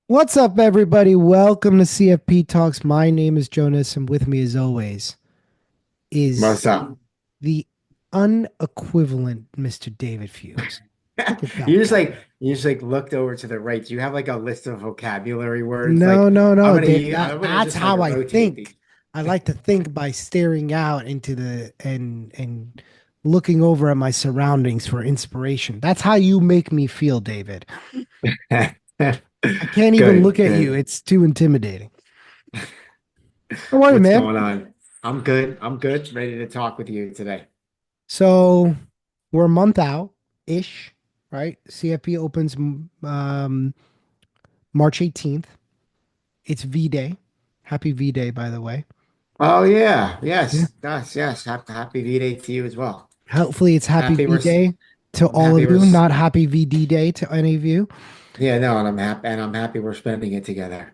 What's up, everybody? Welcome to CFP Talks. My name is Jonas, and with me, as always, is What's up? the unequivalent Mr. David Fuse. Look at that You just guy. like you just like looked over to the right. Do you have like a list of vocabulary words? No, Like no, I'm no, gonna Dave. use, That I'm gonna that's just like how I rotate these. think. I like to think by staring out into the and looking over at my surroundings for inspiration. That's how you make me feel, David. I can't even Good, look at you. good. It's too intimidating. How are you, What's man? going on? I'm good. I'm good. Ready to talk with you today. So we're a month out ish, right? CFP opens March 18th. It's V Day. Happy V Day, by the way. Oh yeah, Yeah. yes, yes, yes. Happy V-Day to you as well. Hopefully, it's Happy Happy V we're Day to I'm all happy of we're you, not Happy VD Day to any of you. yeah, no, and I'm happy we're spending it together.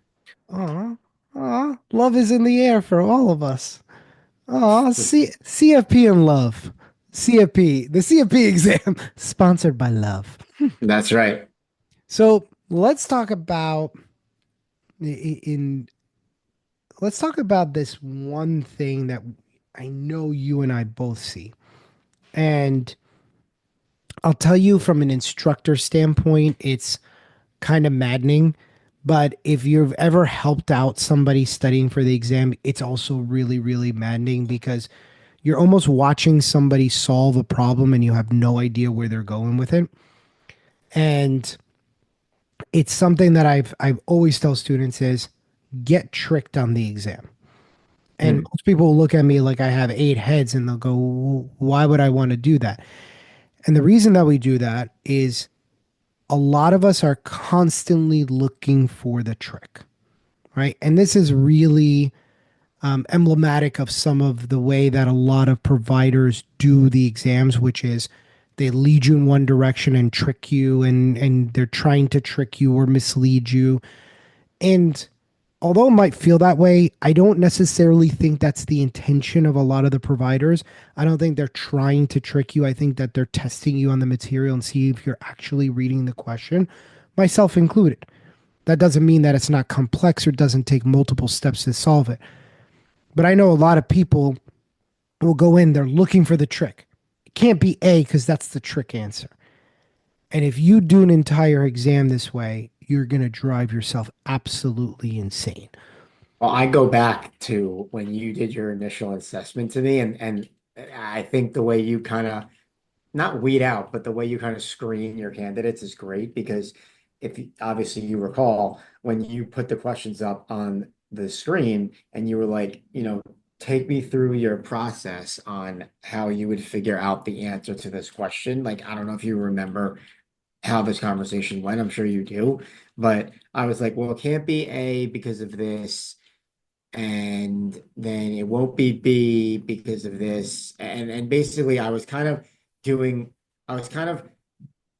Aw, aw, love is in the air for all of us. Aw, CFP and love. CFP, the CFP exam, sponsored by love. That's right. So let's talk about in let's talk about this one thing that I know you and I both see. And I'll tell you from an instructor standpoint, it's kind of maddening. But if you've ever helped out somebody studying for the exam, it's also really, really maddening because you're almost watching somebody solve a problem and you have no idea where they're going with it. And it's something that I've always tell students is get tricked on the exam. And Hmm. most people will look at me like I have eight heads and they'll go, Why would I want to do that?" And the reason that we do that is a lot of us are constantly looking for the trick, right? And this is really emblematic of some of the way that a lot of providers do the exams, which is they lead you in one direction and trick you, and they're trying to trick you or mislead you. And although it might feel that way, I don't necessarily think that's the intention of a lot of the providers. I don't think they're trying to trick you. I think that they're testing you on the material and see if you're actually reading the question, myself included. That doesn't mean that it's not complex or doesn't take multiple steps to solve it. But I know a lot of people will go in, they're looking for the trick. It can't be A because that's the trick answer. And if you do an entire exam this way, you're going to drive yourself absolutely insane. Well, I go back to when you did your initial assessment to me, and I think the way you kind of not weed out, but the way you kind of screen your candidates is great because obviously you recall when you put the questions up on the screen and you were like, take me through your process on how you would figure out the answer to this question. Like, I don't know if you remember how this conversation went. I'm sure you do, but I was like, well, it can't be A because of this and then it won't be B because of this. And basically doing I was kind of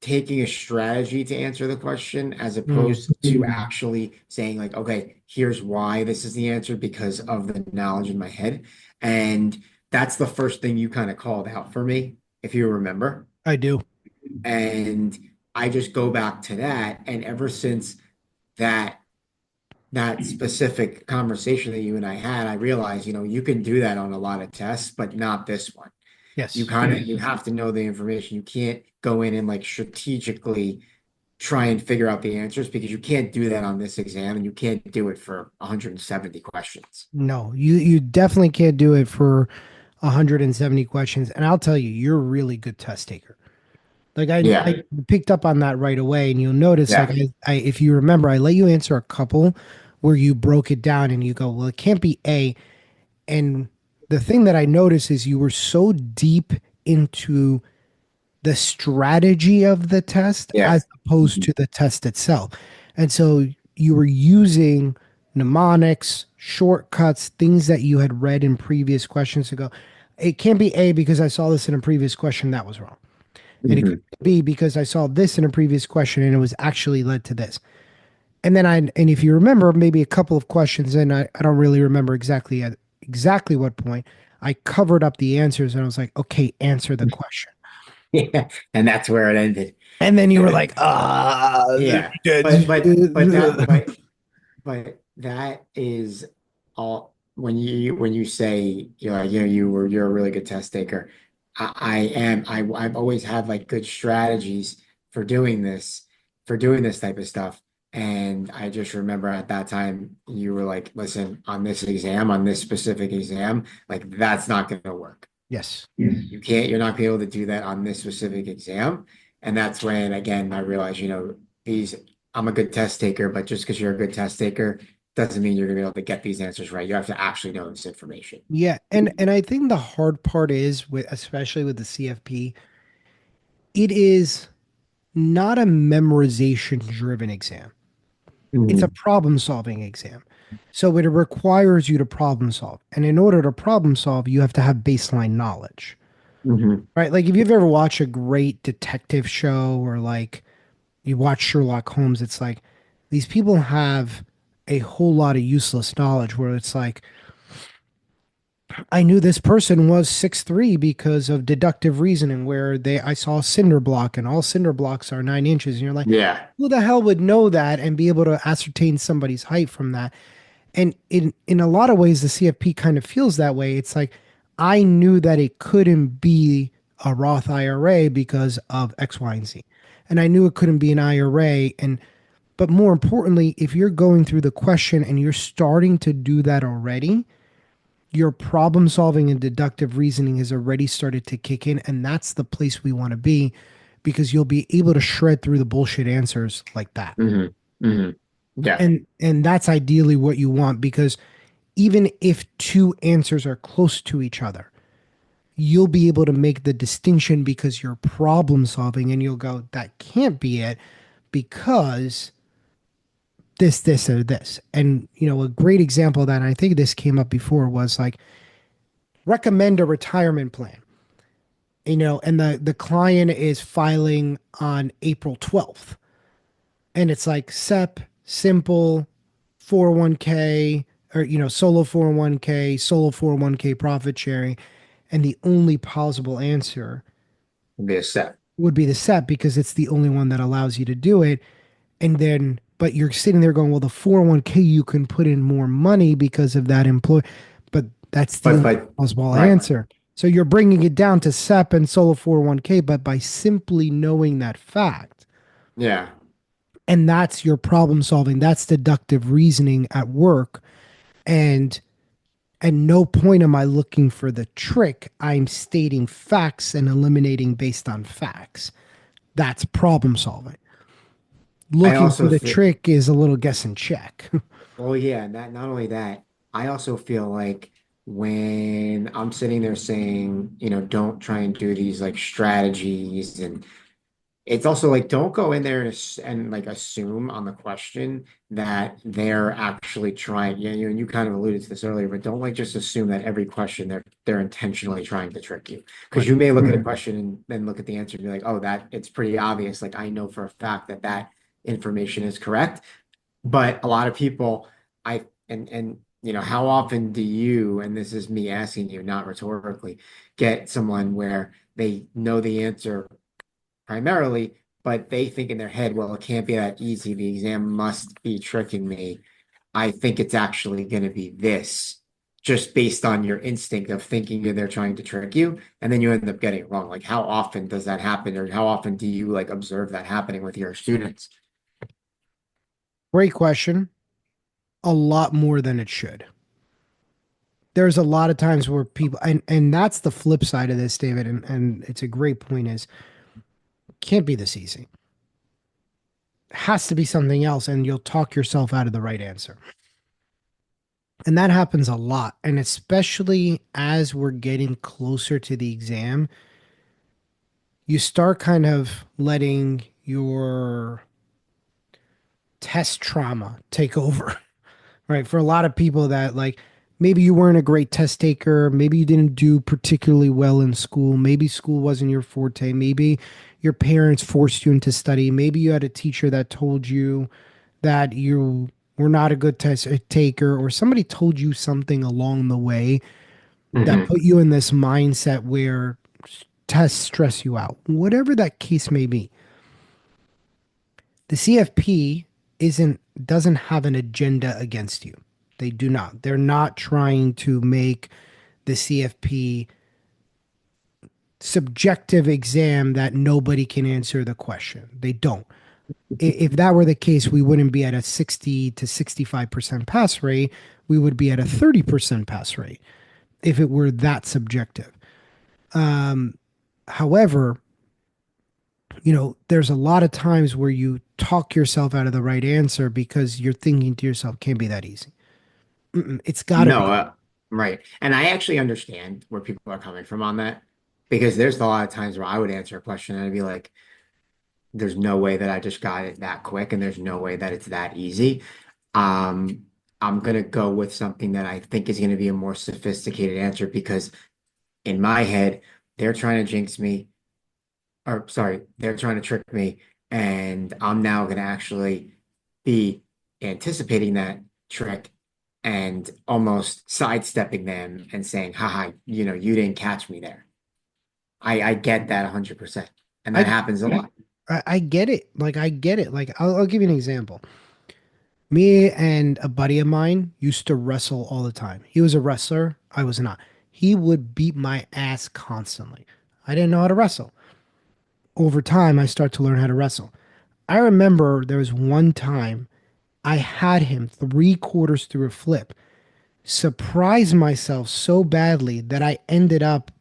taking a strategy to answer the question as Mm. opposed to actually saying like, okay, here's why this is the answer because of the knowledge in my head. And that's the first thing you kind of called out for me, if you remember. I do. And I just go back to that. And ever since that that specific conversation that you and I had, I realized, you can do that on a lot of tests, but not this one. Yes. You have to know the information. You can't go in and like strategically try and figure out the answers because you can't do that on this exam and you can't do it for 170 questions. No, you definitely can't do it for 170 questions. And I'll tell you, you're a really good test taker. Like I Yeah. picked up on that right away, and you'll notice, like Yeah. if you remember, I let you answer a couple where you broke it down, and you go, well, it can't be A. And the thing that I noticed is you were so deep into the strategy of the test Yeah. as opposed Mhm. to the test itself. And so you were using mnemonics, shortcuts, things that you had read in previous questions to go, it can't be A because I saw this in a previous question that was wrong. And it could Mhm. be because I saw this in a previous question and it was actually led to this. And if you remember, maybe a couple of questions, and I don't really remember exactly at exactly what point, I covered up the answers and I was like, okay, answer the question. Yeah. And that's where it ended. And then you were Yeah. like, ah, Yeah. But but that is all when you say you know you're a really good test taker. I am I've always had like good strategies for doing this type of stuff. And I just remember at that time you were like, listen, on this exam, on this specific exam, like that's not going to work. Yes. You can't, you're not gonna be able to do that on this specific exam. And that's when, again, I realized, these, I'm a good test taker, but just because you're a good test taker doesn't mean you're gonna be able to get these answers right. You have to actually know this information. Yeah, and I think the hard part is with especially with the CFP, it is not a memorization driven exam. It's a Hmm. problem solving exam. So it requires you to problem solve. And in order to problem solve, you have to have baseline knowledge. Hmm. Right? Like if you've ever watched a great detective show or like you watch Sherlock Holmes, it's like these people have a whole lot of useless knowledge where it's like I knew this person was 6'3" because of deductive reasoning where they I saw a cinder block and all cinder blocks are 9 inches. And you're like, Yeah. who the hell would know that and be able to ascertain somebody's height from that? And in a lot of ways, the CFP kind of feels that way. It's like I knew that it couldn't be a Roth IRA because of X, Y, and Z. And I knew it couldn't be an IRA. And but more importantly, if you're going through the question and you're starting to do that already, your problem solving and deductive reasoning has already started to kick in, and that's the place we want to be because you'll be able to shred through the bullshit answers like that. Hmm. Hmm. Yeah. And that's ideally what you want because even if two answers are close to each other, you'll be able to make the distinction because you're problem solving and you'll go that can't be it because this or this. And a great example of that, and I think this came up before, was like recommend a retirement plan. And the client is filing on April 12th. And it's like SEP, simple, 401k, or solo 401k, solo 401k profit sharing. And the only plausible answer Be a set. would be the SEP because it's the only one that allows you to do it. And then, but you're sitting there going, well, the 401k, you can put in more money because of that employee. But that's the only But plausible right. answer. So you're bringing it down to SEP and solo 401k, but by simply knowing that fact, Yeah. and that's your problem solving, that's deductive reasoning at work. And at no point am I looking for the trick. I'm stating facts and eliminating based on facts. That's problem solving. I Looking for also the feel trick is a little guess and check. Well, yeah, and that not only that, I also feel like when I'm sitting there saying, don't try and do these like strategies, and it's also like don't go in there and like assume on the question that they're actually trying. Yeah, and you kind of alluded to this earlier, but don't like just assume that every question they're intentionally trying to trick you. Because Right. you may look at a question and then look at the answer and be like, oh, that it's pretty obvious. Like I know for a fact that that information is correct. But a lot of people, and how often do you, and this is me asking you, not rhetorically, get someone where they know the answer primarily, but they think in their head, well, it can't be that easy. The exam must be tricking me. I think it's actually going to be this, just based on your instinct of thinking that they're trying to trick you, and then you end up getting it wrong. Like, how often does that happen, or how often do you like observe that happening with your students? Great question. A lot more than it should. There's a lot of times where people, and that's the flip side of this, David, and it's a great point, is can't be this easy. Has to be something else, and you'll talk yourself out of the right answer. And that happens a lot. And especially as we're getting closer to the exam, you start kind of letting your test trauma take over, right? For a lot of people that like maybe you weren't a great test taker, maybe you didn't do particularly well in school, maybe school wasn't your forte, maybe your parents forced you into study, maybe you had a teacher that told you that you were not a good test taker, or somebody told you something along the way that Hmm. put you in this mindset where tests stress you out. Whatever that case may be, the CFP. isn't doesn't have an agenda against you. They do not. They're not trying to make the CFP subjective exam that nobody can answer the question. They don't. If that were the case, we wouldn't be at a 60 to 65% pass rate. We would be at a 30% pass rate if it were that subjective. However, there's a lot of times where you talk yourself out of the right answer because you're thinking to yourself, can't be that easy. It's got to No, be. right. And I actually understand where people are coming from on that because there's a lot of times where I would answer a question and I'd be like, there's no way that I just got it that quick and there's no way that it's that easy. Um, I'm gonna go with something that I think is gonna be a more sophisticated answer because in my head, they're trying to jinx me, or sorry, they're trying to trick me, and I'm now gonna actually be anticipating that trick and almost sidestepping them and saying, haha, you didn't catch me there. I get that 100%. And that I happens a lot. I get it. Like I get it. Like I'll give you an example. Me and a buddy of mine used to wrestle all the time. He was a wrestler. I was not. He would beat my ass constantly. I didn't know how to wrestle. Over time, I start to learn how to wrestle. I remember there was one time I had him 3 quarters through a flip, surprised myself so badly that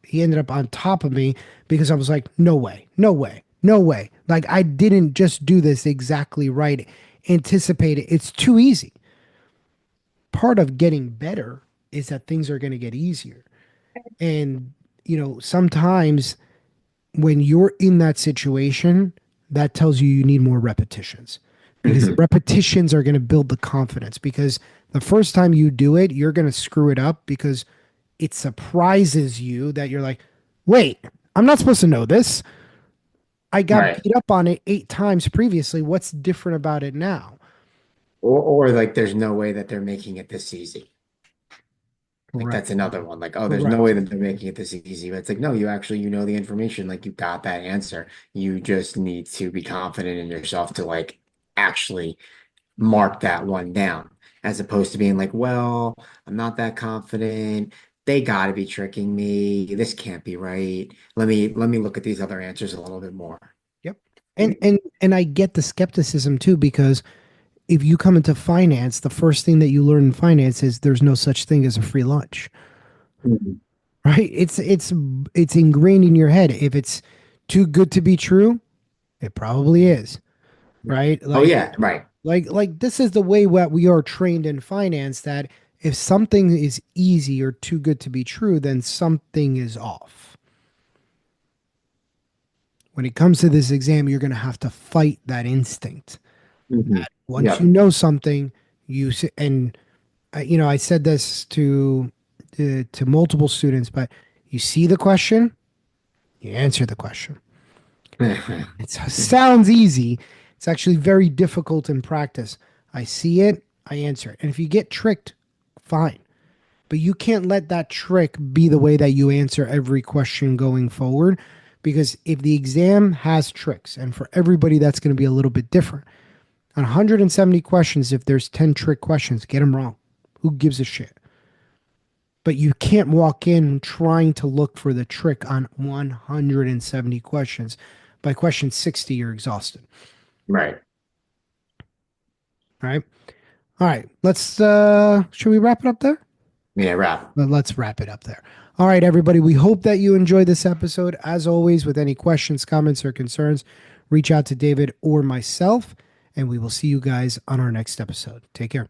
he ended up on top of me because I was like, no way, no way, no way. Like I didn't just do this exactly right. Anticipate it. It's too easy. Part of getting better is that things are going to get easier. And, sometimes when you're in that situation, that tells you need more repetitions because the Mhm. repetitions are going to build the confidence. Because the first time you do it, you're going to screw it up because it surprises you that you're like, wait, I'm not supposed to know this. I got Right. beat up on it 8 times previously. What's different about it now? Or like there's no way that they're making it this easy. Like Correct. that's another one. Like, oh, there's no way Correct. that they're making it this easy. But it's like, no, you actually you know the information. Like you got that answer. You just need to be confident in yourself to like actually mark that one down, as opposed to being like, well, I'm not that confident. They got to be tricking me. This can't be right. Let me look at these other answers a little bit more. Yep. And I get the skepticism too because if you come into finance, the first thing that you learn in finance is there's no such thing as a free lunch, Mhm. right? It's ingrained in your head. If it's too good to be true, it probably is, right? Oh Like yeah, right. like this is the way what we are trained in finance that if something is easy or too good to be true, then something is off. When it comes to this exam, you're going to have to fight that instinct. Mhm. Once you Yep. know something, and I said this to multiple students, but you see the question, you answer the question. It sounds easy. It's actually very difficult in practice. I see it, I answer it. And if you get tricked, fine. But you can't let that trick be the way that you answer every question going forward. Because if the exam has tricks, and for everybody, that's going to be a little bit different. On 170 questions, if there's 10 trick questions, get them wrong. Who gives a shit? But you can't walk in trying to look for the trick on 170 questions. By question 60, you're exhausted. Right. All right. All right. Should we wrap it up there? Yeah, wrap. Let's wrap it up there. All right, everybody. We hope that you enjoyed this episode. As always, with any questions, comments, or concerns, reach out to David or myself, and we will see you guys on our next episode. Take care.